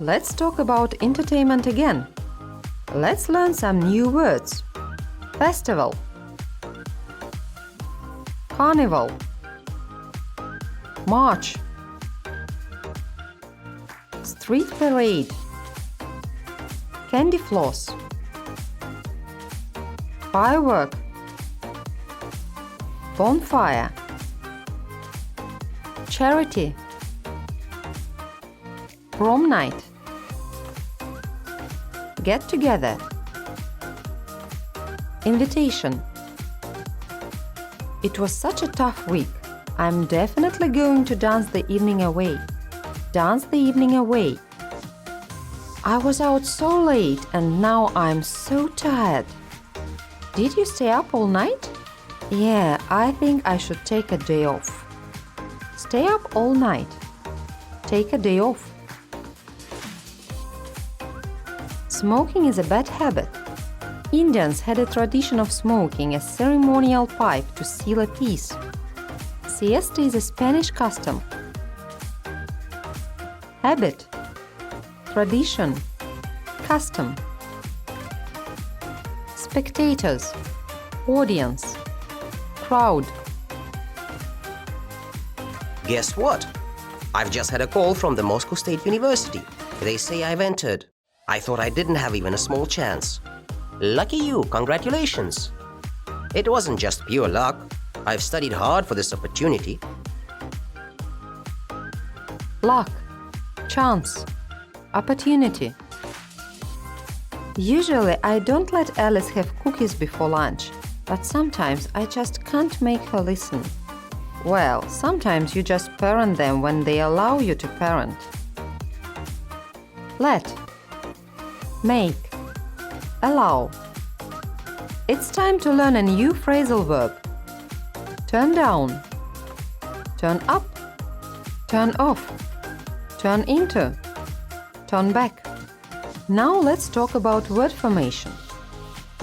Let's talk about entertainment again. Let's learn some new words. Festival, carnival, march, street parade, candy floss, firework, bonfire, charity, prom night, get together, invitation. It was such a tough week. I'm definitely going to dance the evening away. Dance the evening away. I was out so late and now I'm so tired. Did you stay up all night? Yeah, I think I should take a day off. Stay up all night. Take a day off. Smoking is a bad habit. Indians had a tradition of smoking a ceremonial pipe to seal a peace. Siesta is a Spanish custom. Habit, tradition, custom. Spectators, audience, crowd. Guess what? I've just had a call from the Moscow State University. They say I've entered. I thought I didn't have even a small chance. Lucky you, congratulations. It wasn't just pure luck. I've studied hard for this opportunity. Luck, chance, opportunity. Usually I don't let Alice have cookies before lunch, but sometimes I just can't make her listen. Well, sometimes you just parent them when they allow you to parent. Let, make, allow. It's time to learn a new phrasal verb. Turn down, turn up, turn off, turn into, turn back. Now let's talk about word formation.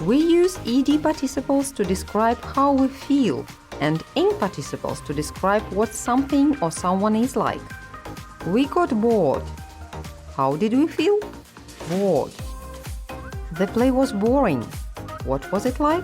We use ed participles to describe how we feel and ing participles to describe what something or someone is like. We got bored. How did we feel? Bored. The play was boring. What was it like?